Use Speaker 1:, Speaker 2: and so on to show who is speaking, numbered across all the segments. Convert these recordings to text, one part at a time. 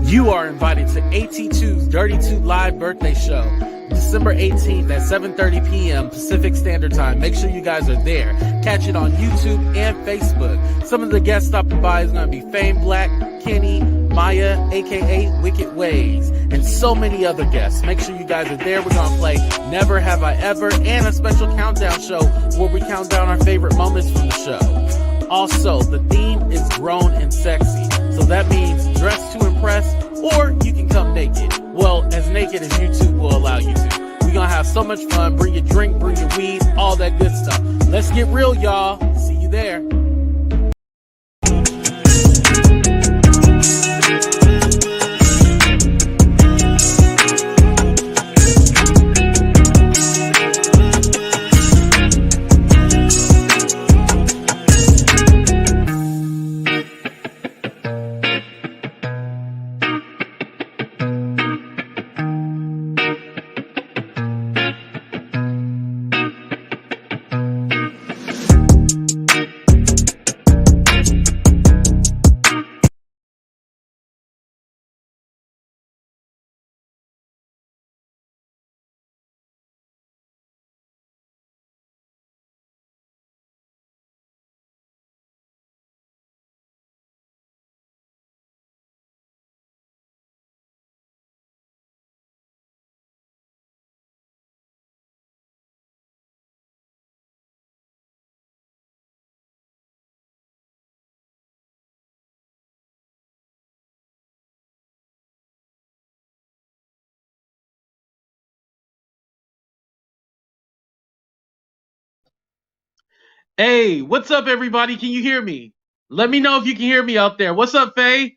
Speaker 1: You are invited to AT2's Dirty 2 live birthday show, December 18th at 7:30 p.m. Pacific Standard Time. Make sure you guys are there. Catch it on YouTube and Facebook. Some of the guests stopping by is going to be Fame Black, Kenny, Maya, aka Wicked Ways, and so many other guests. Make sure you guys are there. We're going to play Never Have I Ever and a special countdown show where we count down our favorite moments from the show. Also, the theme is grown and sexy. So that means dress to impress, or you can come naked. Well, as naked as YouTube will allow you to. We're going to have so much fun. Bring your drink, bring your weed, all that good stuff. Let's get real, y'all. See you there. Hey, what's up, everybody? Can you hear me? Let me know if you can hear me out there. What's up, Faye?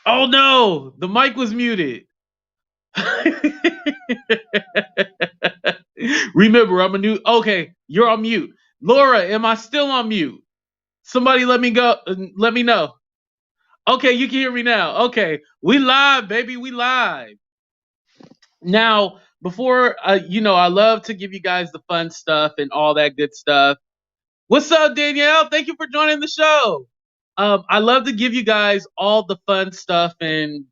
Speaker 1: Oh no, the mic was muted. Remember, I'm a new. Okay, you're on mute. Laura, am I still on mute? Somebody let me go. Let me know. Okay, you can hear me now. Okay, we live, baby. We live. Now, before I love to give you guys the fun stuff and all that good stuff. What's up, Danielle? Thank you for joining the show. I love to give you guys all the fun stuff and,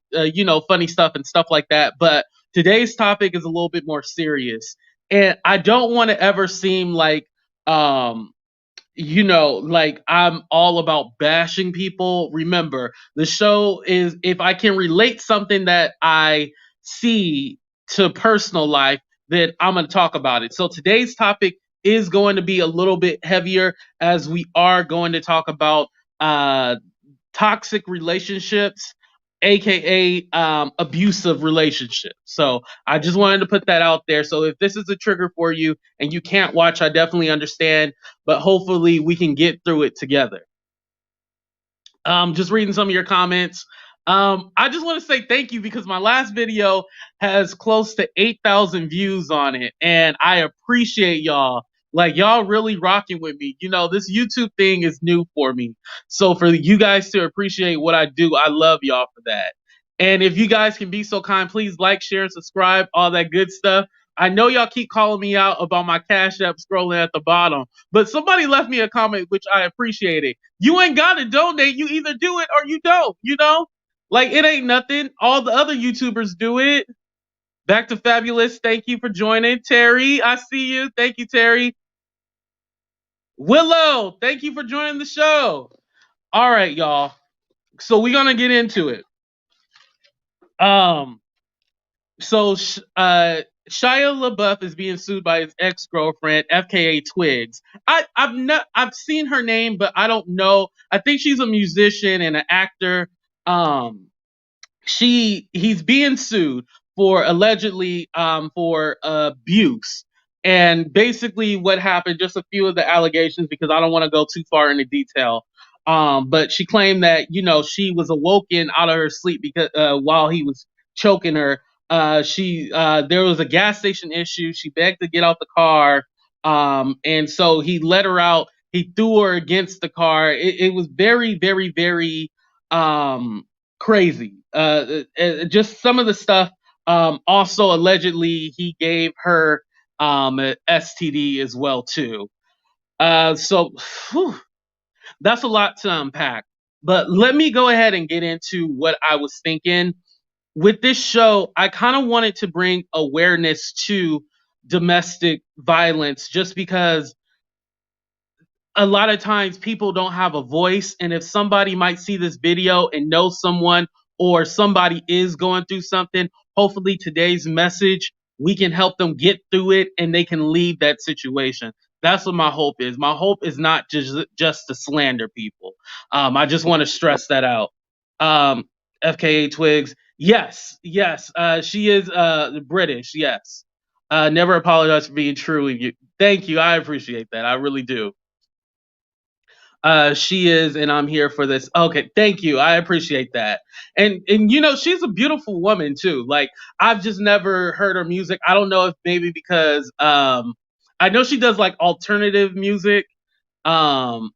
Speaker 1: funny stuff and stuff like that. But today's topic is a little bit more serious. And I don't want to ever seem like, like I'm all about bashing people. Remember, the show is if I can relate something that I see to personal life, then I'm going to talk about it. So today's topic is going to be a little bit heavier as we are going to talk about toxic relationships, aka abusive relationships. So I just wanted to put that out there. So if this is a trigger for you and you can't watch, I definitely understand, but hopefully we can get through it together. Just reading some of your comments. I just want to say thank you because my last video has close to 8,000 views on it, and I appreciate y'all. Like, y'all really rocking with me. This YouTube thing is new for me. So for you guys to appreciate what I do, I love y'all for that. And if you guys can be so kind, please like, share, and subscribe, all that good stuff. I know y'all keep calling me out about my Cash App scrolling at the bottom, but somebody left me a comment, which I appreciated. You ain't got to donate. You either do it or you don't, Like, it ain't nothing. All the other YouTubers do it. Back to Fabulous. Thank you for joining. Terry, I see you. Thank you, Terry. Willow, thank you for joining the show. All right, y'all. So we're going to get into it. Shia Labeouf is being sued by his ex-girlfriend, FKA Twigs. I've seen her name, but I don't know. I think she's a musician and an actor. He's being sued for allegedly for abuse. And basically what happened, just a few of the allegations, because I don't want to go too far into detail. But she claimed that, she was awoken out of her sleep because while he was choking her. There was a gas station issue. She begged to get out the car. And so he let her out. He threw her against the car. It was very, very, very crazy. Just some of the stuff. Also, allegedly, he gave her an STD as well too. So whew, that's a lot to unpack. But let me go ahead and get into what I was thinking. With this show, I kind of wanted to bring awareness to domestic violence just because a lot of times people don't have a voice, and if somebody might see this video and know someone, or somebody is going through something, hopefully today's message, we can help them get through it and they can leave that situation. That's what my hope is. My hope is not just to slander people. I just want to stress that out. um FKA Twigs, yes, yes, she is British, yes. Never apologize for being true. Thank you, I appreciate that, I really do. She is, and I'm here for this. Okay, thank you. I appreciate that. And she's a beautiful woman too. Like, I've just never heard her music. I don't know if maybe because I know she does like alternative music. Um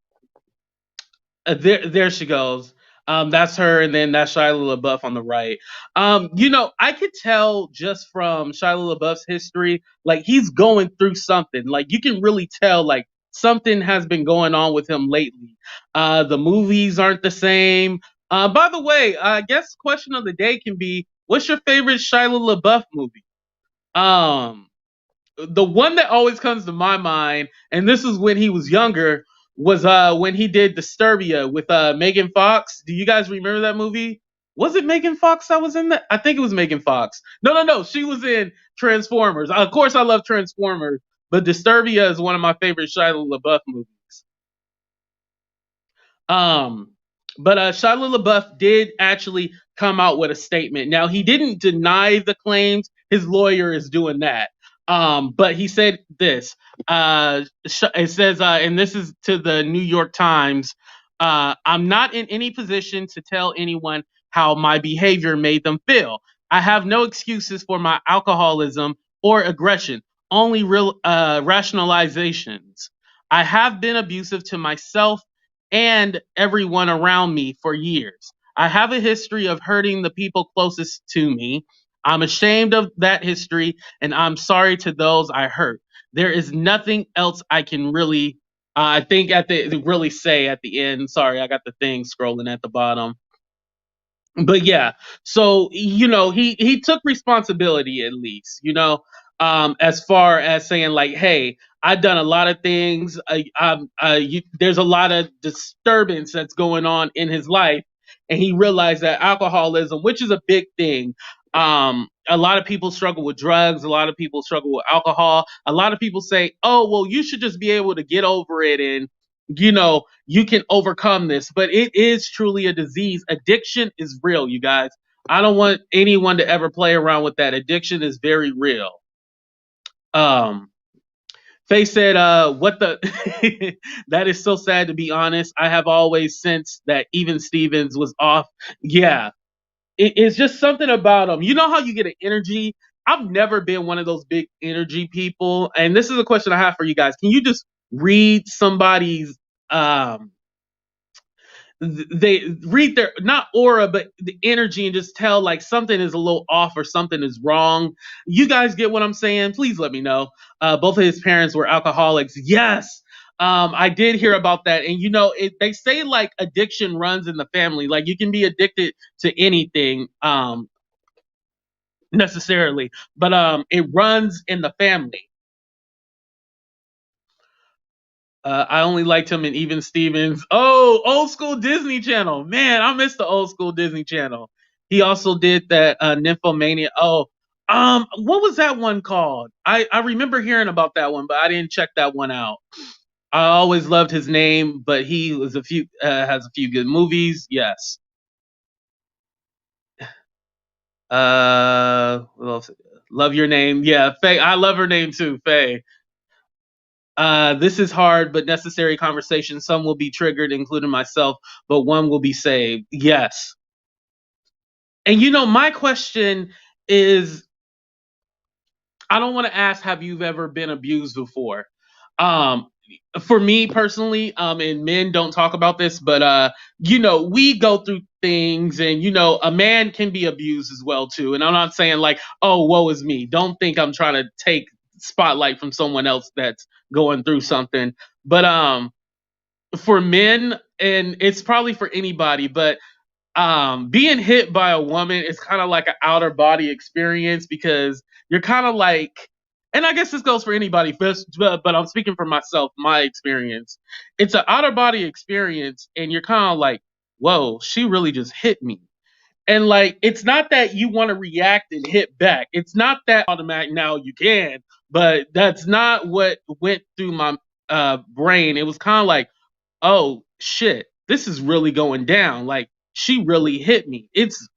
Speaker 1: there she goes. That's her, and then that's Shia LaBeouf on the right. I could tell just from Shia LaBeouf's history, like he's going through something. Like you can really tell, like something has been going on with him lately. The movies aren't the same. By the way, I guess question of the day can be, what's your favorite Shia LaBeouf movie? Um, the one that always comes to my mind, and this is when he was younger, was when he did Disturbia with Megan Fox. Do you guys remember that movie? Was it Megan Fox that was in that? I think it was Megan Fox. No, no, no. She was in Transformers. Of course, I love Transformers, but Disturbia is one of my favorite Shia LaBeouf movies. Um, but Shia LaBeouf did actually come out with a statement. Now he didn't deny the claims; his lawyer is doing that. But he said this. It says, and this is to the New York Times. I'm not in any position to tell anyone how my behavior made them feel. I have no excuses for my alcoholism or aggression, only real rationalizations. I have been abusive to myself and everyone around me for years. I have a history of hurting the people closest to me. I'm ashamed of that history, and I'm sorry to those I hurt. There is nothing else I can really, I think, really say at the end. Sorry, I got the thing scrolling at the bottom. But yeah, so he took responsibility, at least, as far as saying like, hey, I've done a lot of things. There's a lot of disturbance that's going on in his life, and he realized that alcoholism, which is a big thing. A lot of people struggle with drugs. A lot of people struggle with alcohol. A lot of people say, oh, well, you should just be able to get over it, and you can overcome this. But it is truly a disease. Addiction is real, you guys. I don't want anyone to ever play around with that. Addiction is very real. um Faye said, what the that is so sad, to be honest. I have always sensed that even Stevens was off. Yeah, it's just something about him. You know how you get an energy? I've never been one of those big energy people. And this is a question I have for you guys. Can you just read somebody's they read their, not aura, but the energy, and just tell like something is a little off or something is wrong? You guys get what I'm saying? Please let me know. Both of his parents were alcoholics. Yes. I did hear about that. And they say like addiction runs in the family. Like you can be addicted to anything, necessarily, but it runs in the family. I only liked him in Even Stevens. Oh, old school Disney Channel. Man, I miss the old school Disney Channel. He also did that Nymphomania. Oh, what was that one called? I remember hearing about that one, but I didn't check that one out. I always loved his name, but he was has a few good movies. Yes. Love your name. Yeah, Faye. I love her name too, Faye. This is hard but necessary conversation. Some will be triggered, including myself, but one will be saved. Yes. And my question is, I don't want to ask, have you ever been abused before? Um, for me personally, and men don't talk about this, but we go through things, and a man can be abused as well too. And I'm not saying like, oh, woe is me. Don't think I'm trying to take spotlight from someone else that's going through something. But for men, and it's probably for anybody, but being hit by a woman is kind of like an outer body experience, because you're kind of like, and I guess this goes for anybody, but I'm speaking for myself, my experience. It's an outer body experience, and you're kind of like, whoa, she really just hit me. And like, it's not that you want to react and hit back. It's not that automatic. Now you can, but that's not what went through my brain. It was kind of like, oh shit, this is really going down. Like, she really hit me. It's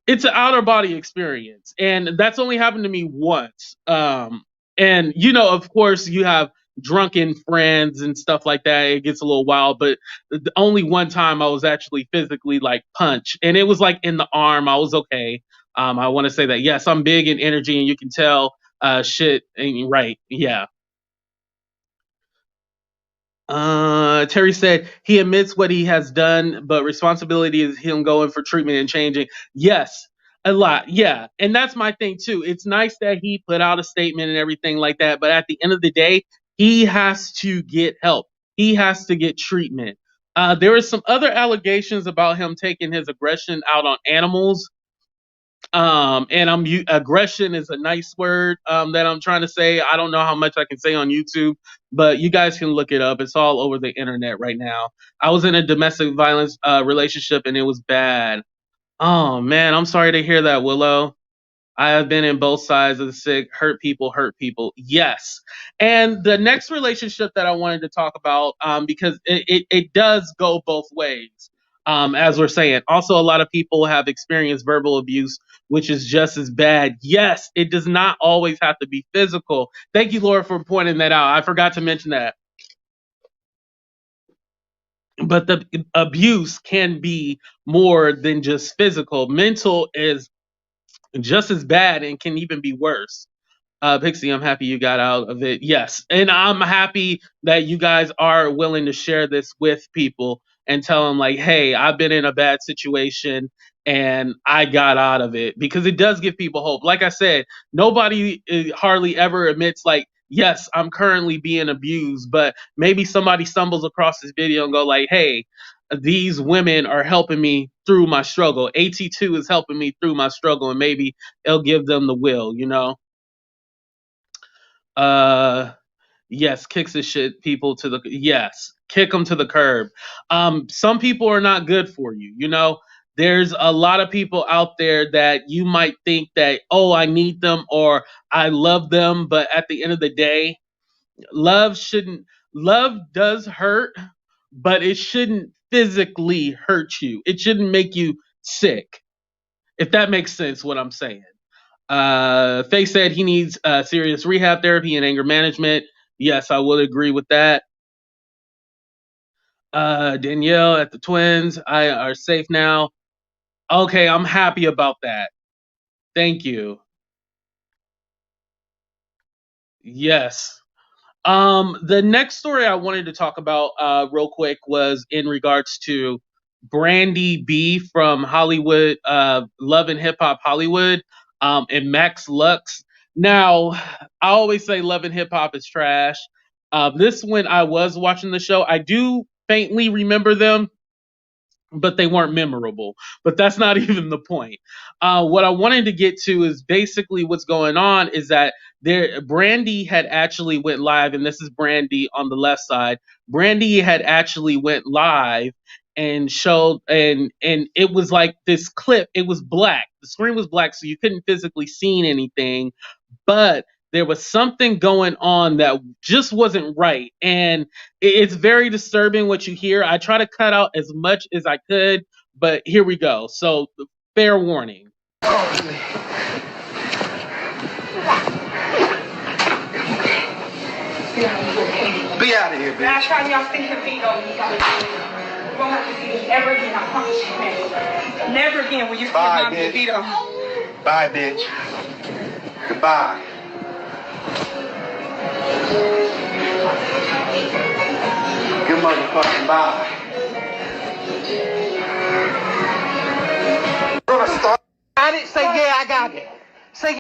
Speaker 1: an outer body experience, and that's only happened to me once. And of course, you have drunken friends and stuff like that. It gets a little wild, but the only one time I was actually physically like punched, and it was like in the arm. I was okay. I want to say that yes, I'm big in energy, and you can tell shit ain't right. Yeah. Terry said he admits what he has done, but responsibility is him going for treatment and changing. Yes, a lot. Yeah. And that's my thing too. It's nice that he put out a statement and everything like that, but at the end of the day, he has to get help. He has to get treatment. There are some other allegations about him taking his aggression out on animals. And aggression is a nice word that I'm trying to say. I don't know how much I can say on YouTube, but you guys can look it up. It's all over the internet right now. I was in a domestic violence relationship, and it was bad. Oh man, I'm sorry to hear that, Willow. I have been in both sides of the sick. Hurt people hurt people. Yes. And the next relationship that I wanted to talk about, because it does go both ways, as we're saying. Also, a lot of people have experienced verbal abuse, which is just as bad. Yes, it does not always have to be physical. Thank you, Laura, for pointing that out. I forgot to mention that. But the abuse can be more than just physical. Mental is just as bad and can even be worse. Pixie, I'm happy you got out of it. Yes. And I'm happy that you guys are willing to share this with people and tell them, like, hey, I've been in a bad situation and I got out of it, because it does give people hope. Like I said, nobody hardly ever admits, like, yes, I'm currently being abused, but maybe somebody stumbles across this video and go, like, hey, these women are helping me through my struggle. AT2 is helping me through my struggle, and maybe it'll give them the will. Uh, yes, kicks the shit people to the yes, kick them to the curb. Some people are not good for you. There's a lot of people out there that you might think that, oh, I need them or I love them, but at the end of the day, love shouldn't love does hurt, but it shouldn't physically hurt you. It shouldn't make you sick. If that makes sense what I'm saying. Faye said he needs serious rehab therapy and anger management. Yes, I would agree with that. Danielle at the Twins, I are safe now. Okay, I'm happy about that. Thank you. Yes. The next story I wanted to talk about real quick was in regards to Brandy B from Hollywood, Love and Hip Hop Hollywood, and maxlux. Now, I always say Love and Hip Hop is trash. This, when I was watching the show, I do faintly remember them, but they weren't memorable. But that's not even the point. What I wanted to get to is basically what's going on is that Brandy had actually went live, and this is Brandy on the left side. Brandy had actually went live and showed, and it was like this clip. It was black. The screen was black, so you couldn't physically see anything, but there was something going on that just wasn't right. And it's very disturbing what you hear. I try to cut out as much as I could, but here we go. So, fair warning.
Speaker 2: Be out of here, bitch.
Speaker 3: Last time y'all see him beat on you, you won't have to see this ever again. I promise you, man. Never again will you see him get beat on.
Speaker 2: Bye, bitch. Goodbye. Good motherfucking bye.
Speaker 3: I didn't say, yeah, I got it. Say,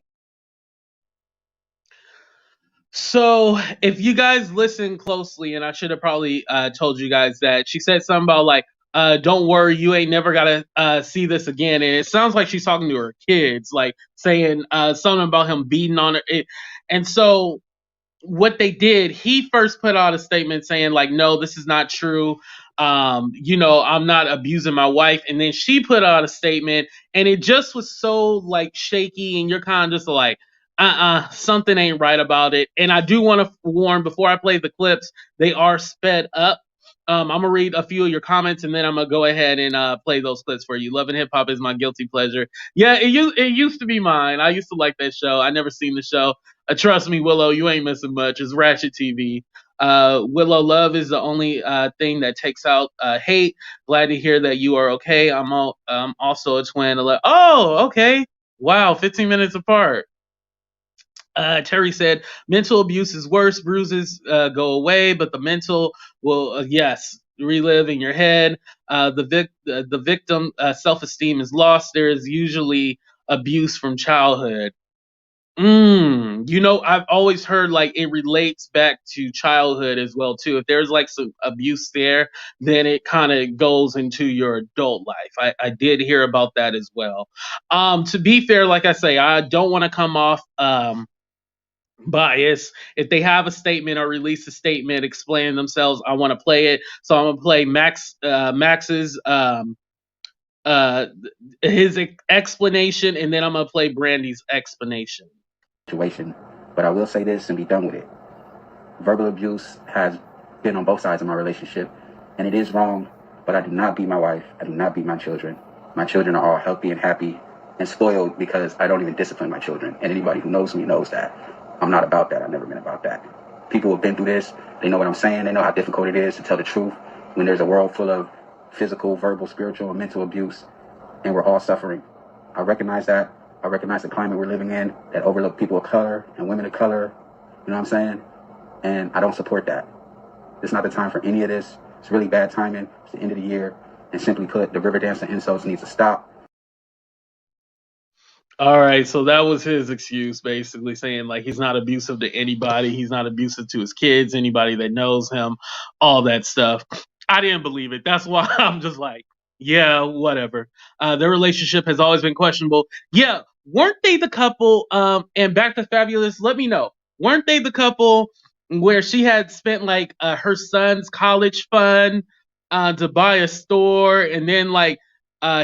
Speaker 1: So if you guys listen closely, and I should have probably told you guys that she said something about like, don't worry, you ain't never gotta see this again. And it sounds like she's talking to her kids, like saying something about him beating on her. And so what they did, he first put out a statement saying like, no, this is not true. I'm not abusing my wife. And then she put out a statement, and it just was so like shaky, and you're kind of just like, something ain't right about it. And I do want to warn before I play the clips, they are sped up. I'm gonna read a few of your comments, and then I'm gonna go ahead and play those clips for you. Love and Hip Hop is my guilty pleasure. Yeah, it used to be mine. I used to like that show. I never seen the show. Trust me, Willow, you ain't missing much. It's Ratchet TV. Willow, love is the only thing that takes out hate. Glad to hear that you are okay. I'm also a twin. Oh, okay. Wow, 15 minutes apart. Terry said, mental abuse is worse. Bruises go away, but the mental will, yes, relive in your head. The victim self-esteem is lost. There is usually abuse from childhood. I've always heard like it relates back to childhood as well too. If there's like some abuse there, then it kind of goes into your adult life. I did hear about that as well. To be fair, like I say, I don't want to come off bias. If they have a statement or release a statement explaining themselves, I want to play it. So I'm gonna play Max's uh his explanation, and then I'm gonna play Brandi's explanation.
Speaker 4: Situation, but I will say this and be done with it. Verbal abuse has been on both sides of my relationship, and it is wrong, but I do not beat my wife. I do not beat my children. My children are all healthy and happy and spoiled because I don't even discipline my children. And anybody who knows me knows that. I'm not about that. I've never been about that. People who have been through this, they know what I'm saying. They know how difficult it is to tell the truth when there's a world full of physical, verbal, spiritual, and mental abuse, and we're all suffering. I recognize that. I recognize the climate we're living in that overlook people of color and women of color. You know what I'm saying? And I don't support that. It's not the time for any of this. It's really bad timing. It's the end of the year. And simply put, the river dance and insults needs to stop.
Speaker 1: All right, so that was his excuse, basically saying like he's not abusive to anybody. He's not abusive to his kids, anybody that knows him, all that stuff. I didn't believe it. That's why I'm just like, yeah, whatever. Their relationship has always been questionable. Yeah, weren't they the couple? And back to Fabulous, let me know. Weren't they the couple where she had spent like her son's college fund to buy a store, and then like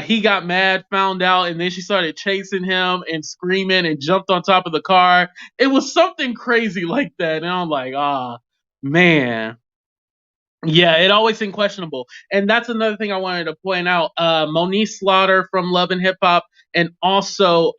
Speaker 1: he got mad, found out, and then she started chasing him and screaming and jumped on top of the car. It was something crazy like that, and I'm like, man. Yeah, it always seemed questionable. And that's another thing I wanted to point out. Monique Slaughter from Love and Hip Hop, and also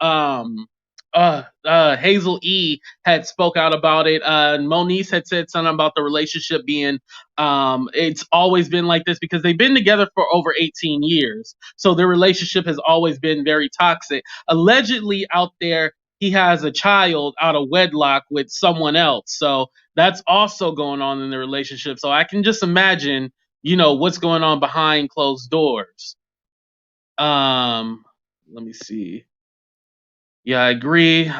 Speaker 1: Hazel E had spoke out about it. Monique had said something about the relationship being it's always been like this because they've been together for over 18 years. So their relationship has always been very toxic. Allegedly out there, he has a child out of wedlock with someone else. So that's also going on in the relationship. So I can just imagine, what's going on behind closed doors. Let me see. Yeah, I agree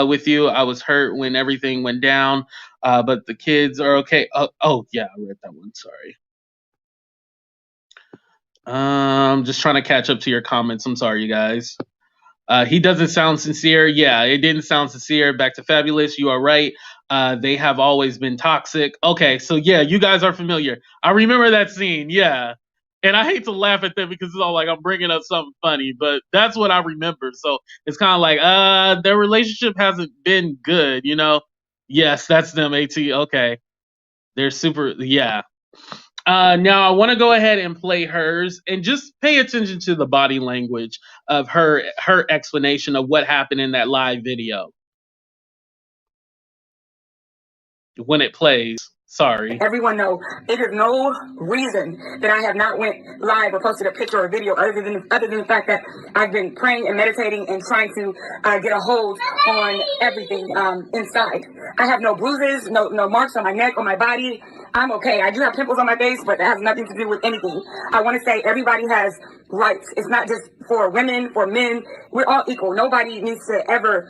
Speaker 1: with you. I was hurt when everything went down, but the kids are okay. Oh, yeah, I read that one. Sorry. Just trying to catch up to your comments. I'm sorry, you guys. He doesn't sound sincere. Yeah, it didn't sound sincere. Back to Fabulous. You are right. They have always been toxic. Okay, so yeah, you guys are familiar. I remember that scene. Yeah. And I hate to laugh at them because it's all like I'm bringing up something funny, but that's what I remember. So it's kind of like, their relationship hasn't been good, Yes, that's them, AT. Okay. They're super, yeah. Now I want to go ahead and play hers and just pay attention to the body language of her explanation of what happened in that live video. When it plays. Sorry.
Speaker 3: Everyone knows there is no reason that I have not went live or posted a picture or a video other than the fact that I've been praying and meditating and trying to get a hold on everything inside. I have no bruises, no marks on my neck or my body. I'm okay. I do have pimples on my face, but that has nothing to do with anything. I want to say everybody has rights. It's not just for women, for men. We're all equal. Nobody needs to ever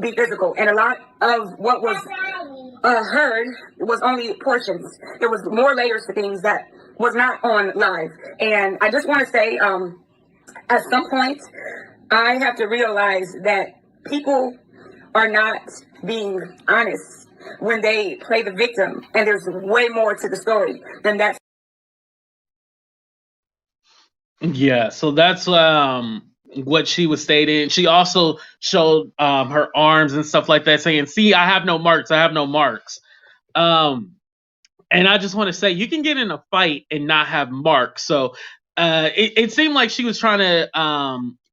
Speaker 3: be physical. And a lot of what was heard was only portions. There was more layers to things that was not on live. And I just want to say, at some point, I have to realize that people are not being honest when they play the victim, and there's way more to the story than that.
Speaker 1: Yeah, so that's what she was stating. She also showed her arms and stuff like that, saying, "See, I have no marks. I have no marks." And I just want to say, you can get in a fight and not have marks. So it seemed like she was trying to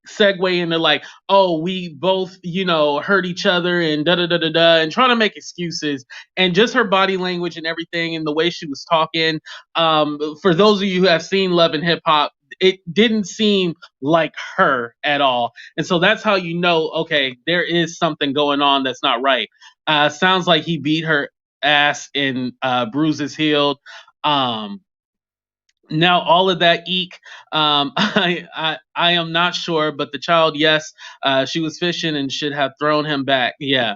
Speaker 1: segue into like, oh, we both, hurt each other and da-da-da-da-da, and trying to make excuses. And just her body language and everything and the way she was talking. For those of you who have seen Love and Hip Hop, it didn't seem like her at all. And so that's how you know, okay, there is something going on that's not right. Sounds like he beat her ass and bruises healed. Now all of that eek, I am not sure, but the child, yes, she was fishing and should have thrown him back. Yeah.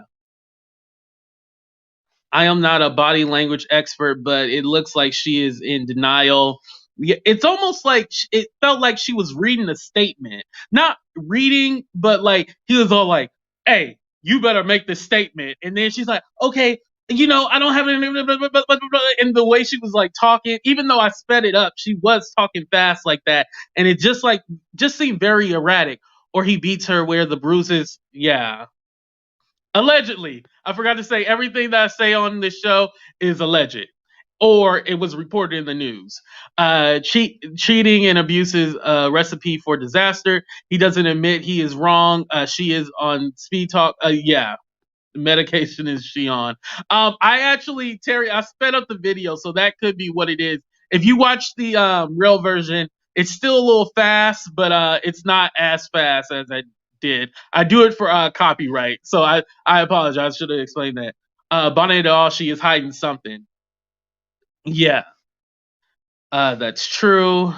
Speaker 1: I am not a body language expert, but it looks like she is in denial. Yeah, it's almost like it felt like she was reading a statement, not reading, but like he was all like, "Hey, you better make this statement," and then she's like, "Okay, I don't have any," and the way she was like talking, even though I sped it up, she was talking fast like that, and it just seemed very erratic. Or he beats her where the bruises, yeah. Allegedly. I forgot to say everything that I say on this show is alleged. Or it was reported in the news. Cheating and abuse is a recipe for disaster. He doesn't admit he is wrong. She is on speed talk. Yeah. Medication is she on. Terry, I sped up the video, so that could be what it is. If you watch the real version, it's still a little fast, but it's not as fast as I did. I do it for copyright, so I apologize. Should have explained that. Brandi'S, she is hiding something. Yeah, that's true.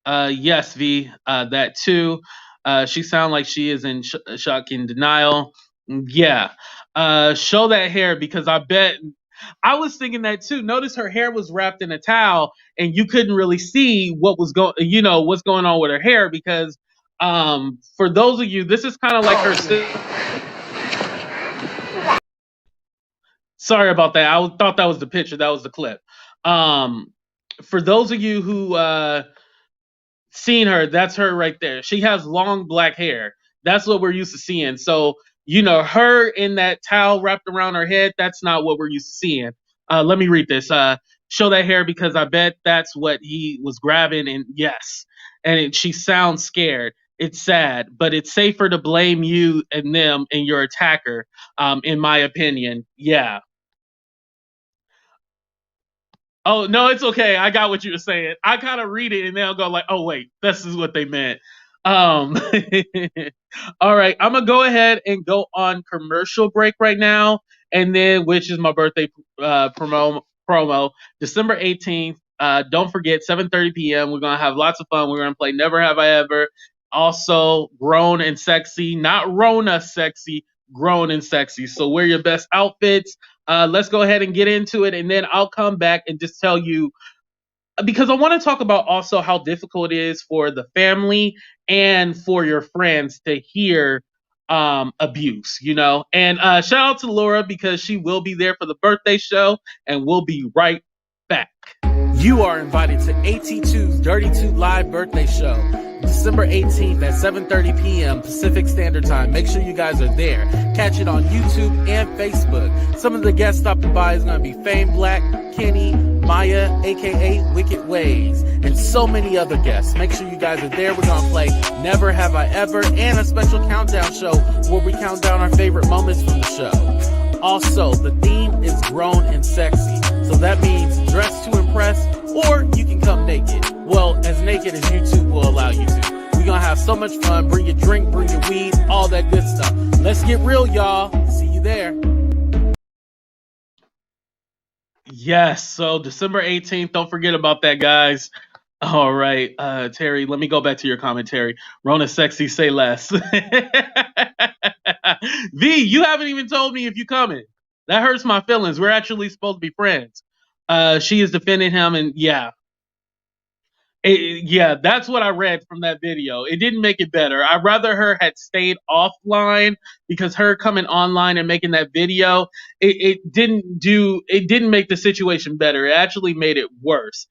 Speaker 1: Yes, V, that too. She sounds like she is in shock and denial. Yeah. Show that hair, because I bet I was thinking that too. Notice her hair was wrapped in a towel and you couldn't really see what's going on with her hair, because for those of you, this is kind of like her Sorry about that. I thought that was the picture. That was the clip. For those of you who seen her, that's her right there. She has long black hair. That's what we're used to seeing. So, her in that towel wrapped around her head, that's not what we're used to seeing. Let me read this. Show that hair, because I bet that's what he was grabbing. And yes. And she sounds scared. It's sad, but it's safer to blame you and them and your attacker, in my opinion. Yeah. Oh, no, it's okay. I got what you were saying. I kind of read it and then I'll go like, oh, wait, this is what they meant. All right, I'm going to go ahead and go on commercial break right now. And then, which is my birthday promo, December 18th. Don't forget, 7:30 p.m. We're going to have lots of fun. We're going to play Never Have I Ever. Also, Grown and Sexy, not Rona Sexy, Grown and Sexy. So wear your best outfits. Let's go ahead and get into it, and then I'll come back and just tell you, because I want to talk about also how difficult it is for the family and for your friends to hear abuse, And shout out to Laura, because she will be there for the birthday show, and we'll be right back.
Speaker 5: You are invited to AT2's Dirty 2 live birthday show, December 18th at 7:30 p.m. Pacific Standard Time. Make sure you guys are there. Catch it on YouTube and Facebook. Some of the guests stopping by is going to be Fame Black, Kenny, Maya, aka Wicked Ways, and so many other guests. Make sure you guys are there. We're going to play Never Have I Ever and a special countdown show where we count down our favorite moments from the show. Also, the theme is Grown and Sexy. So that means dress to impress, or you can come naked. Well, as naked as YouTube will allow you to. We're going to have so much fun. Bring your drink, bring your weed, all that good stuff. Let's get real, y'all. See you there.
Speaker 1: Yes, so December 18th, don't forget about that, guys. All right, Terry, let me go back to your commentary. Rona sexy, say less. V, you haven't even told me if you coming. That hurts my feelings. We're actually supposed to be friends. She is defending him, and yeah, yeah, that's what I read from that video. It didn't make it better. I'd rather her had stayed offline, because her coming online and making that video, it didn't make the situation better. It actually made it worse.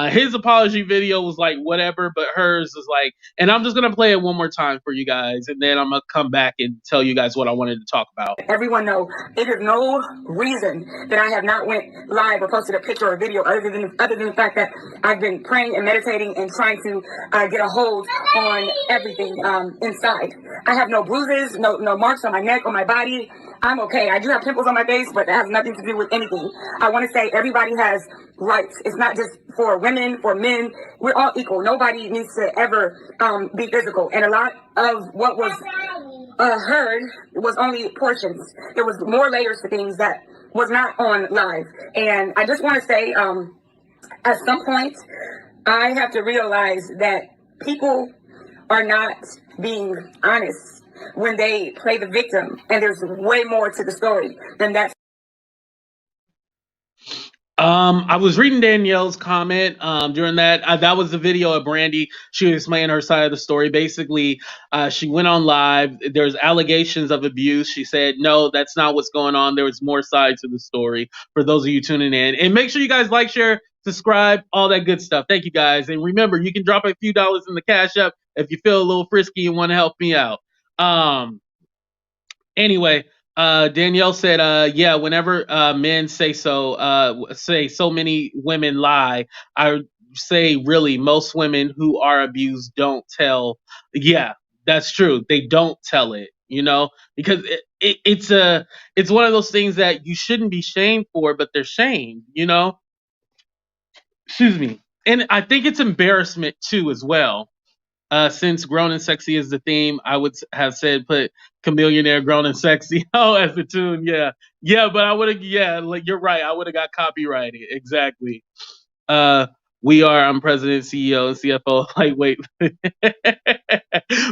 Speaker 1: His apology video was like whatever, but hers is like, and I'm just gonna play it one more time for you guys, and then I'm gonna come back and tell you guys what I wanted to talk about.
Speaker 3: Everyone know it is no reason that I have not went live or posted a picture or a video other than the fact that I've been praying and meditating and trying to get a hold on everything inside. I have no bruises, no marks on my neck or my body. I'm okay. I do have pimples on my face, but that has nothing to do with anything. I want to say everybody has rights. It's not just for women, for men. We're all equal. Nobody needs to ever be physical. And a lot of what was heard was only portions. There was more layers to things that was not on live. And I just want to say, at some point, I have to realize that people are not being honest when they play the victim, and there's way more to the story than that.
Speaker 1: I was reading Danielle's comment during that. That was the video of Brandy. She was explaining her side of the story. Basically, she went on live. There's allegations of abuse. She said, no, that's not what's going on. There was more sides to the story for those of you tuning in. And make sure you guys like, share, subscribe, all that good stuff. Thank you, guys. And remember, you can drop a few dollars in the Cash App if you feel a little frisky and want to help me out. Anyway, Danielle said, yeah, whenever men say so many women lie, I say really most women who are abused don't tell. Yeah, that's true. They don't tell it, because it's one of those things that you shouldn't be shamed for, but they're shamed, Excuse me. And I think it's embarrassment too, as well. Since grown and sexy is the theme, I would have said put Chameleonaire grown and sexy as the tune. Yeah. But I would have, like you're right. I would have got copyrighted. Exactly. I'm president, CEO, and CFO. Like, wait.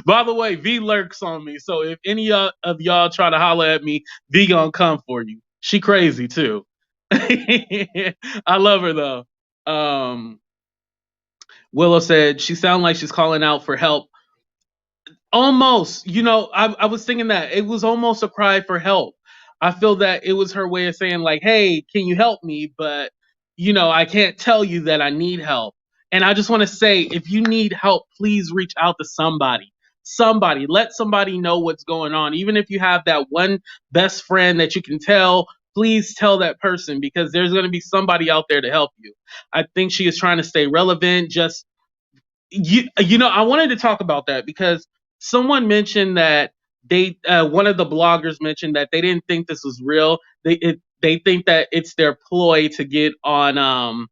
Speaker 1: By the way, V lurks on me. So if any of y'all try to holler at me, V gonna come for you. She crazy too. I love her though. Willow said she sounded like she's calling out for help. Almost, I was thinking that it was almost a cry for help. I feel that it was her way of saying like, hey, can you help me? But, I can't tell you that I need help. And I just want to say, if you need help, please reach out to somebody. Let somebody know what's going on. Even if you have that one best friend that you can tell, please tell that person, because there's going to be somebody out there to help you. I think she is trying to stay relevant. Just, I wanted to talk about that because someone mentioned that one of the bloggers mentioned that they didn't think this was real. They think that it's their ploy to get on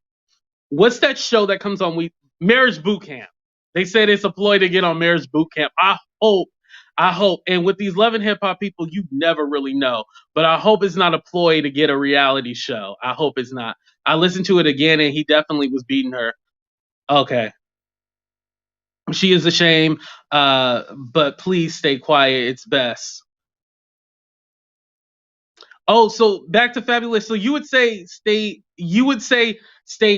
Speaker 1: what's that show that comes on Marriage Boot Camp. They said it's a ploy to get on Marriage Boot Camp. I hope, and with these Love and Hip Hop people, you never really know, but I hope it's not a ploy to get a reality show. I hope it's not. I listened to it again, and he definitely was beating her. Okay. She is a shame, but please stay quiet. It's best. Oh, so back to Fabulous. So you would say stay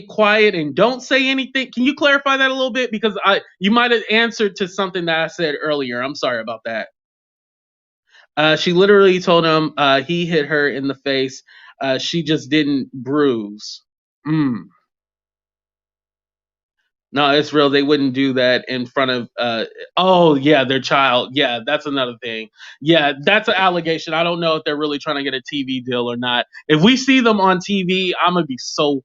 Speaker 1: quiet and don't say anything. Can you clarify that a little bit? Because you might have answered to something that I said earlier. I'm sorry about that. She literally told him he hit her in the face. She just didn't bruise. No, it's real. They wouldn't do that in front of their child. Yeah, that's another thing. Yeah, that's an allegation. I don't know if they're really trying to get a TV deal or not. If we see them on TV, I'm gonna be so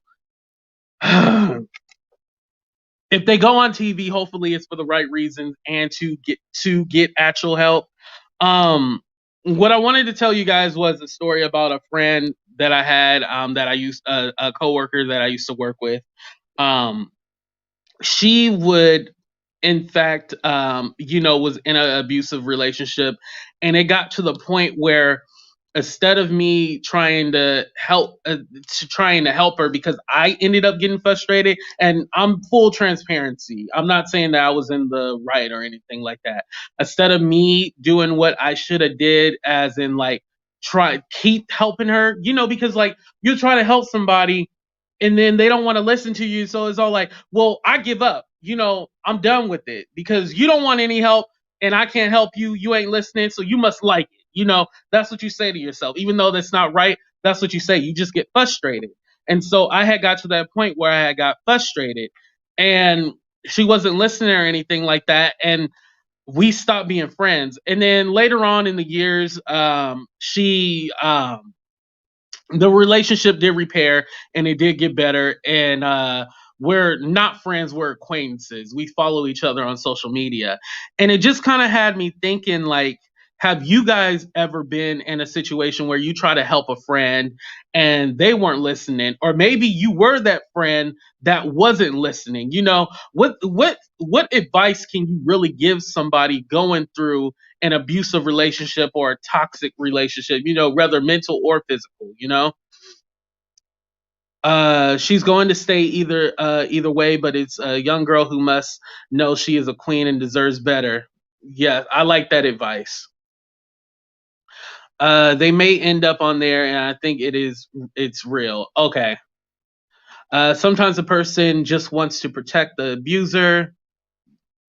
Speaker 1: if they go on TV, hopefully it's for the right reasons and to get actual help. What I wanted to tell you guys was a story about a friend that I had that I used a coworker that I used to work with. She would, in fact, was in an abusive relationship, and it got to the point where
Speaker 5: instead of me trying to help her, because I ended up getting frustrated, and I'm full transparency. I'm not saying that I was in the right or anything like that. Instead of me doing what I should have did, as in like keep helping her, because like you're trying to help somebody and then they don't want to listen to you. So it's all like, well, I give up. I'm done with it because you don't want any help and I can't help you. You ain't listening. So you must like it. That's what you say to yourself. Even though that's not right, that's what you say. You just get frustrated. And so I had got to that point where I had got frustrated and she wasn't listening or anything like that. And we stopped being friends. And then later on in the years, the relationship did repair and it did get better, and we're not friends, we're acquaintances. We follow each other on social media, and it just kind of had me thinking, like, have you guys ever been in a situation where you try to help a friend and they weren't listening, or maybe you were that friend that wasn't listening? What advice can you really give somebody going through an abusive relationship or a toxic relationship, whether mental or physical? She's going to stay either way, but it's a young girl who must know she is a queen and deserves better. Yeah, I like that advice. They may end up on there, and I think it's real. Okay. Sometimes a person just wants to protect the abuser.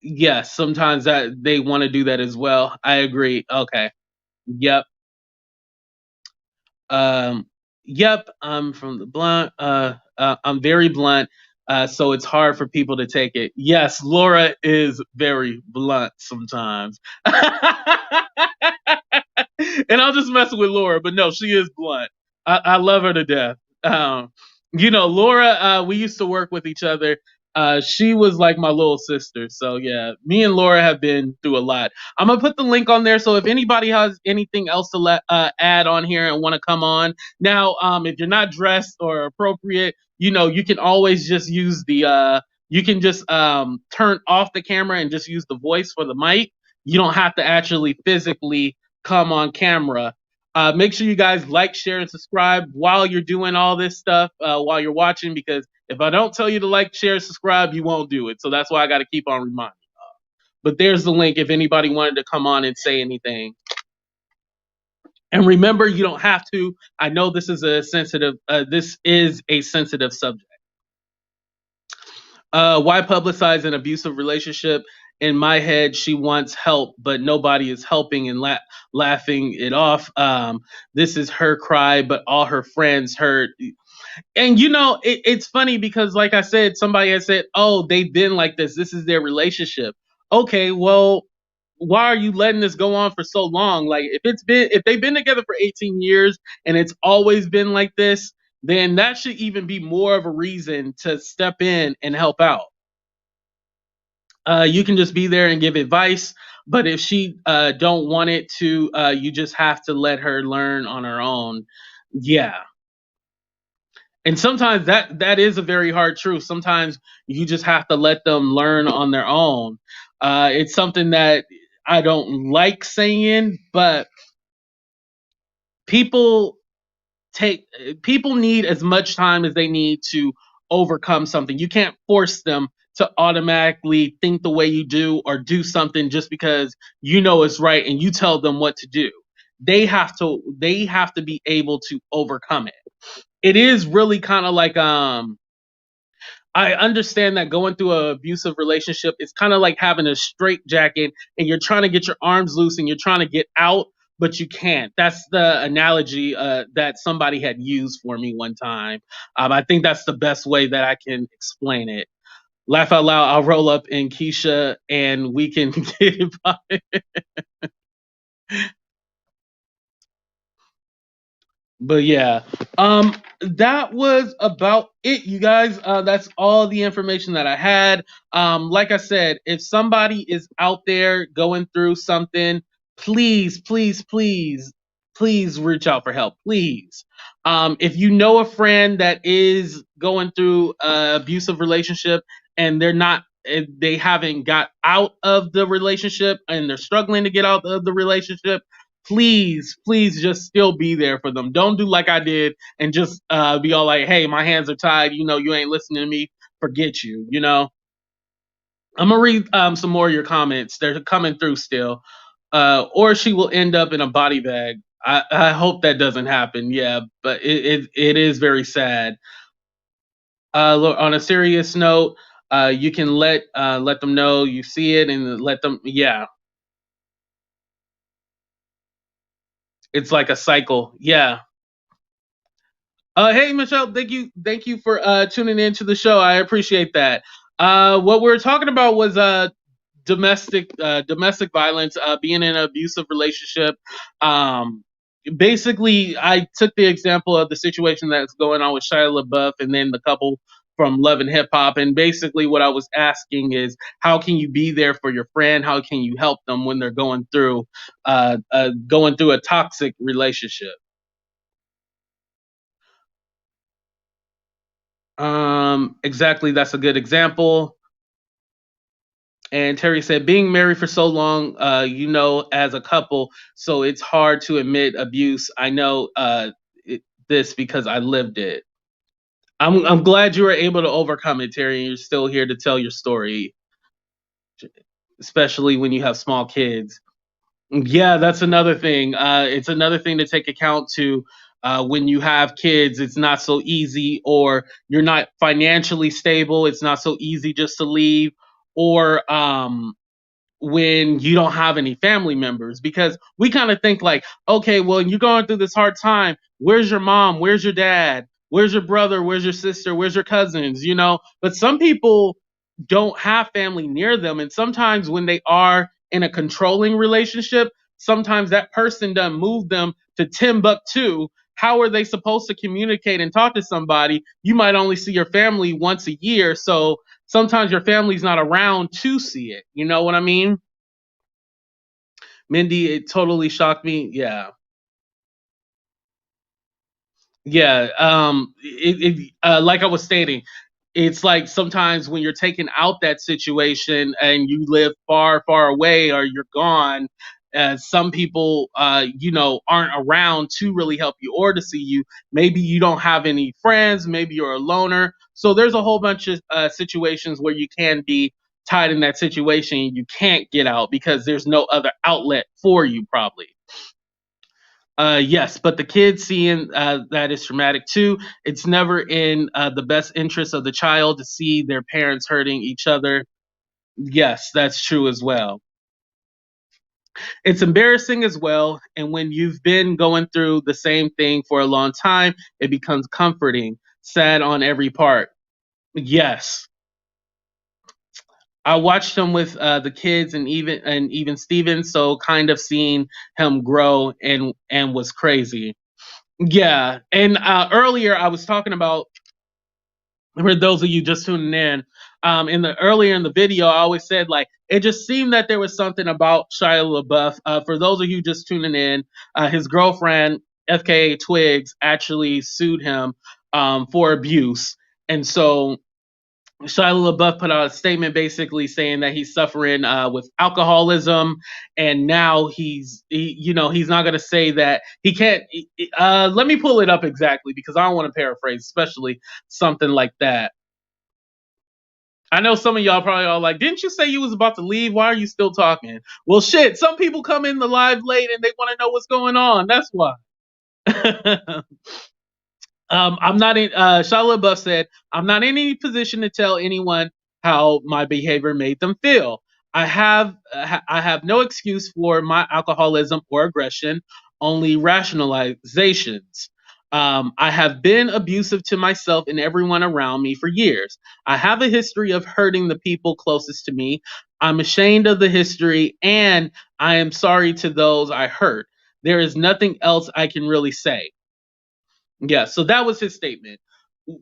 Speaker 5: Yes, sometimes that they want to do that as well. I agree. Okay. Yep. Um, yep. I'm from the blunt. I'm very blunt. So it's hard for people to take it. Yes, Laura is very blunt sometimes. And I'll just mess with Laura, but no, she is blunt. I love her to death. Laura, we used to work with each other. She was like my little sister. So yeah, me and Laura have been through a lot. I'm gonna put the link on there. So if anybody has anything else to add on here and want to come on now, if you're not dressed or appropriate, you can always just use you can just turn off the camera and just use the voice for the mic. You don't have to actually physically come on camera. Make sure you guys like, share, and subscribe while you're doing all this stuff, while you're watching, because if I don't tell you to like, share, subscribe, you won't do it. So that's why I got to keep on reminding. But there's the link if anybody wanted to come on and say anything. And remember, you don't have to. I know this is a sensitive subject. Why publicize an abusive relationship? In my head, she wants help, but nobody is helping and laughing it off. This is her cry, but all her friends heard. And it's funny because, like I said, somebody has said, "Oh, they've been like this. This is their relationship." Okay, well, why are you letting this go on for so long? Like, if they've been together for 18 years and it's always been like this, then that should even be more of a reason to step in and help out. You can just be there and give advice, but if she don't want it to, you just have to let her learn on her own. Yeah. And sometimes that is a very hard truth. Sometimes you just have to let them learn on their own. It's something that I don't like saying, but people need as much time as they need to overcome something. You can't force them to automatically think the way you do or do something just because it's right and you tell them what to do. They have to be able to overcome it. It is really kind of like I understand that going through an abusive relationship is kind of like having a straitjacket and you're trying to get your arms loose and you're trying to get out, but you can't. That's the analogy that somebody had used for me one time. I think that's the best way that I can explain it. Laugh out loud. I'll roll up in Keisha and we can get it by. But yeah, that was about it, you guys. That's all the information that I had. Like I said, if somebody is out there going through something, please, please, please, please reach out for help, please. If you know a friend that is going through an abusive relationship and they haven't got out of the relationship and they're struggling to get out of the relationship, please just still be there for them. Don't do like I did and just be all like, hey, my hands are tied, you ain't listening to me, forget you. I'm gonna read some more of your comments. They're coming through still. Or she will end up in a body bag. I hope that doesn't happen. Yeah, but it is very sad. On a serious note, you can let them know you see it and let them. Yeah, it's like a cycle. Yeah. Hey Michelle, thank you for tuning in to the show. I appreciate that. What we were talking about was domestic violence, being in an abusive relationship. Basically, I took the example of the situation that's going on with Shia Labeouf and then the couple from Love and Hip Hop. And basically, what I was asking is, how can you be there for your friend? How can you help them when they're going through a toxic relationship? Exactly, that's a good example. And Terry said, being married for so long, as a couple, so it's hard to admit abuse. I know this because I lived it. I'm glad you were able to overcome it, Terry, and you're still here to tell your story, especially when you have small kids. Yeah, that's another thing. It's another thing to take account to when you have kids. It's not so easy, or you're not financially stable. It's not so easy just to leave, or when you don't have any family members, because we kind of think like, okay, well, you're going through this hard time. Where's your mom? Where's your dad? Where's your brother? Where's your sister? Where's your cousins? But some people don't have family near them. And sometimes when they are in a controlling relationship, sometimes that person doesn't move them to Timbuktu. How are they supposed to communicate and talk to somebody? You might only see your family once a year. So sometimes your family's not around to see it. You know what I mean? Mindy, it totally shocked me. Yeah. Yeah. Like I was stating, it's like sometimes when you're taking out that situation and you live far, far away or you're gone, some people, aren't around to really help you or to see you. Maybe you don't have any friends. Maybe you're a loner. So there's a whole bunch of situations where you can be tied in that situation. You can't get out because there's no other outlet for you, probably. Yes, but the kids seeing that is traumatic too. It's never in the best interest of the child to see their parents hurting each other. Yes, that's true as well. It's embarrassing as well. And when you've been going through the same thing for a long time, it becomes comforting, sad on every part. Yes. I watched him with the kids and even Steven, so kind of seeing him grow and was crazy. Yeah, and earlier I was talking about, for those of you just tuning in the earlier in the video, I always said like it just seemed that there was something about Shia LaBeouf. For those of you just tuning in, his girlfriend FKA Twigs actually sued him for abuse, and so Shia LaBeouf put out a statement basically saying that he's suffering with alcoholism, and now he's not going to say that he can't. Let me pull it up exactly because I don't want to paraphrase, especially something like that. I know some of y'all probably are like, didn't you say you was about to leave? Why are you still talking? Well, shit, some people come in the live late and they want to know what's going on. That's why. I'm not in. Shia LaBeouf said, "I'm not in any position to tell anyone how my behavior made them feel. I have no excuse for my alcoholism or aggression, only rationalizations. I have been abusive to myself and everyone around me for years. I have a history of hurting the people closest to me. I'm ashamed of the history, and I am sorry to those I hurt. There is nothing else I can really say." Yeah, so that was his statement,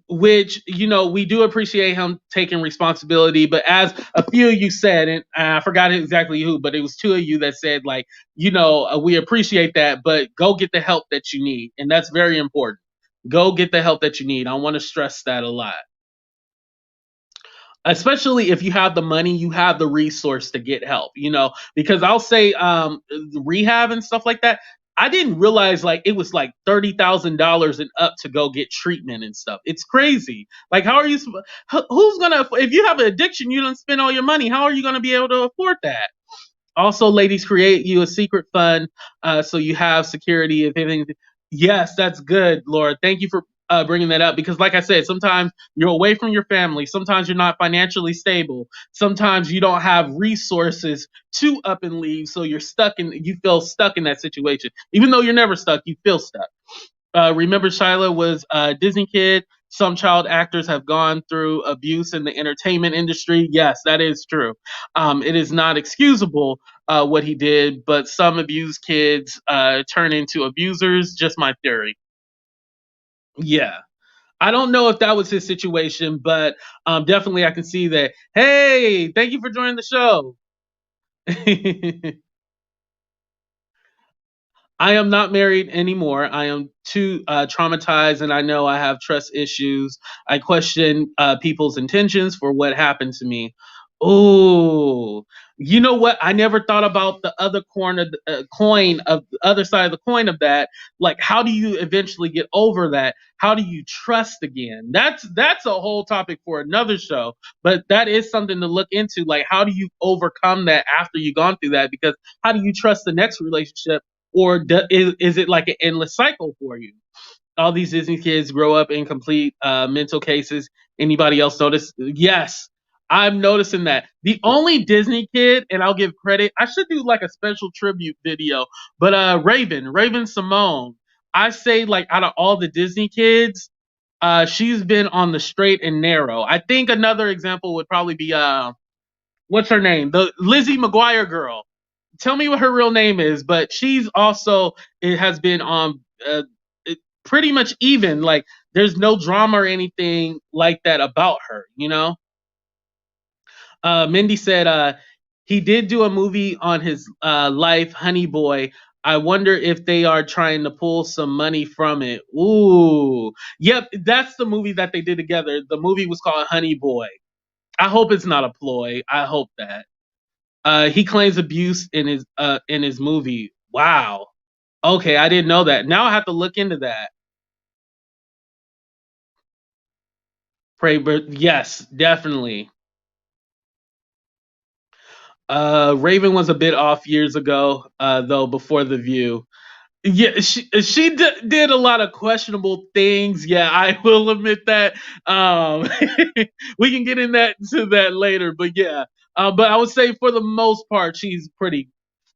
Speaker 5: which, we do appreciate him taking responsibility. But as a few of you said, and I forgot exactly who, but it was two of you that said, like, we appreciate that, but go get the help that you need. And that's very important. Go get the help that you need. I want to stress that a lot.
Speaker 1: especially if you have the money, you have the resource to get help, because I'll say rehab and stuff like that. I didn't realize like it was like $30,000 and up to go get treatment and stuff. It's crazy. Like, how are you? Who's gonna? If you have an addiction, you don't spend all your money. How are you gonna be able to afford that? Also, ladies, create you a secret fund so you have security if anything. Yes, that's good, Laura. Thank you for bringing that up because, like I said, sometimes you're away from your family. Sometimes you're not financially stable. Sometimes you don't have resources to up and leave, so you feel stuck in that situation. Even though you're never stuck, you feel stuck. Remember, Shyla was a Disney kid. Some child actors have gone through abuse in the entertainment industry. Yes, that is true. It is not excusable what he did, but some abused kids turn into abusers. Just my theory. Yeah. I don't know if that was his situation, but definitely I can see that. Hey, thank you for joining the show. I am not married anymore. I am too traumatized, and I know I have trust issues. I question people's intentions for what happened to me. Oh, you know what? I never thought about the other coin of the other side of the coin of that. Like, how do you eventually get over that? How do you trust again? That's a whole topic for another show. But that is something to look into. Like, how do you overcome that after you've gone through that? Because how do you trust the next relationship? Or is it like an endless cycle for you? All these Disney kids grow up in complete mental cases. Anybody else notice? Yes, I'm noticing that. The only Disney kid, and I'll give credit, I should do like a special tribute video, but Raven Simone, I say like out of all the Disney kids, she's been on the straight and narrow. I think another example would probably be what's her name? The Lizzie McGuire girl. Tell me what her real name is, but she's also it has been on pretty much even. Like there's no drama or anything like that about her. Mindy said he did do a movie on his life, Honey Boy. I wonder if they are trying to pull some money from it. Ooh, yep, that's the movie that they did together. The movie was called Honey Boy. I hope it's not a ploy. I hope that. He claims abuse in his movie. Wow. Okay, I didn't know that. Now I have to look into that. Yes, definitely. Raven was a bit off years ago, though, before The View. Yeah, she did a lot of questionable things. Yeah, I will admit that. We can get into that later, but yeah. But I would say for the most part, she's pretty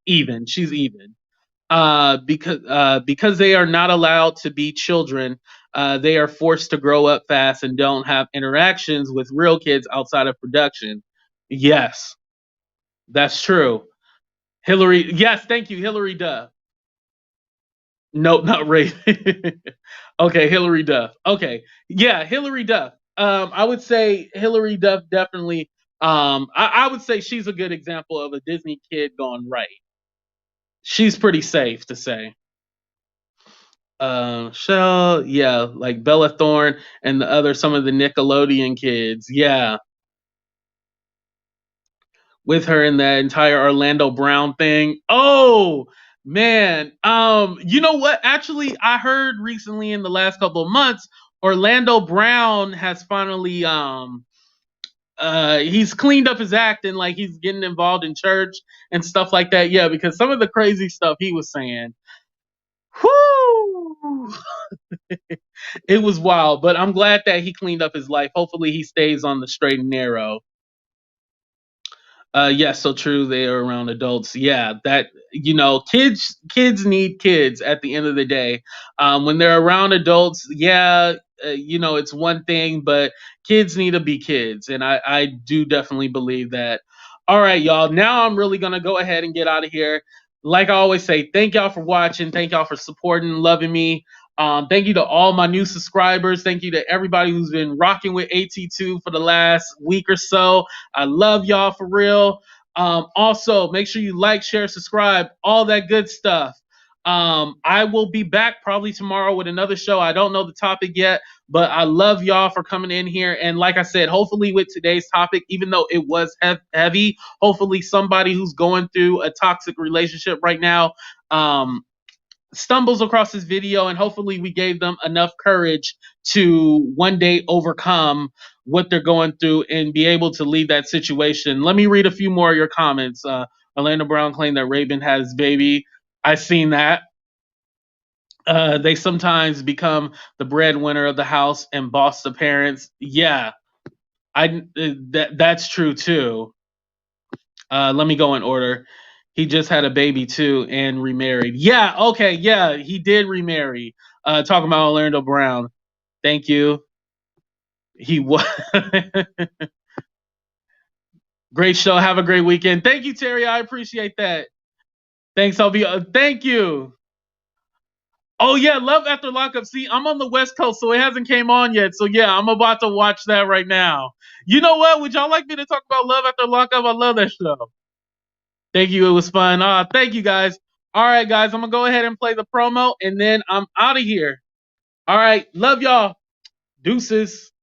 Speaker 1: even. She's even. Because they are not allowed to be children, they are forced to grow up fast and don't have interactions with real kids outside of production. Yes, that's true. Hillary, yes, thank you, Hillary Duff. Nope, not Ray. Okay, Hillary Duff. Okay, yeah, Hillary Duff. I would say Hillary Duff definitely. I would say she's a good example of a Disney kid gone right. She's pretty safe to say. Shell, yeah, like Bella Thorne and some of the Nickelodeon kids, yeah, with her in that entire Orlando Brown thing. Oh man, you know what? Actually, I heard recently in the last couple of months, Orlando Brown has finally he's cleaned up his act and like he's getting involved in church and stuff like that. Yeah, because some of the crazy stuff he was saying. Whoo! It was wild, but I'm glad that he cleaned up his life. Hopefully, he stays on the straight and narrow. Yes, so true. They are around adults. Yeah, that kids need kids. At the end of the day, when they're around adults, yeah, it's one thing, but kids need to be kids, and I do definitely believe that. All right, y'all. Now I'm really gonna go ahead and get out of here. Like I always say, thank y'all for watching. Thank y'all for supporting and loving me. Thank you to all my new subscribers. Thank you to everybody who's been rocking with AT2 for the last week or so. I love y'all for real. Also, make sure you like, share, subscribe, all that good stuff. I will be back probably tomorrow with another show. I don't know the topic yet, But I love y'all for coming in here. And like I said, hopefully with today's topic, even though it was heavy, hopefully somebody who's going through a toxic relationship right now stumbles across this video, and hopefully we gave them enough courage to one day overcome what they're going through and be able to leave that situation. Let me read a few more of your comments. Orlando Brown claimed that Raven had his baby. I've seen that. They sometimes become the breadwinner of the house and boss the parents. Yeah, that's true too. Let me go in order. He just had a baby too and remarried. Yeah, okay, yeah, he did remarry. Talking about Orlando Brown. Thank you. He was great show. Have a great weekend. Thank you, Terry. I appreciate that. Thanks. I'll be. Thank you. Oh yeah, Love After Lockup. See, I'm on the West Coast, so it hasn't came on yet. So yeah, I'm about to watch that right now. You know what? Would y'all like me to talk about Love After Lockup? I love that show. Thank you. It was fun. Thank you guys. All right, guys. I'm gonna go ahead and play the promo, and then I'm out of here. All right. Love y'all. Deuces.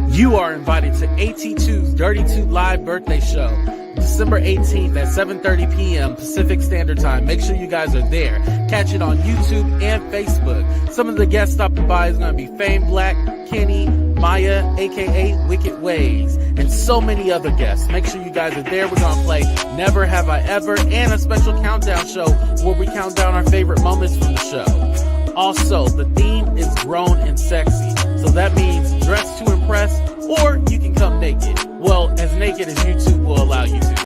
Speaker 5: You are invited to AT2's Dirty 2 live birthday show, December 18th at 7:30 p.m. Pacific Standard Time. Make sure you guys are there. Catch it on YouTube and Facebook. Some of the guests stopping by is going to be Fame Black, Kenny, Maya, aka Wicked Ways, and so many other guests. Make sure you guys are there. We're going to play Never Have I Ever and a special countdown show where we count down our favorite moments from the show. Also, the theme is grown and sexy. So that means dress to impress, or you can come naked. Well, as naked as YouTube will allow you to.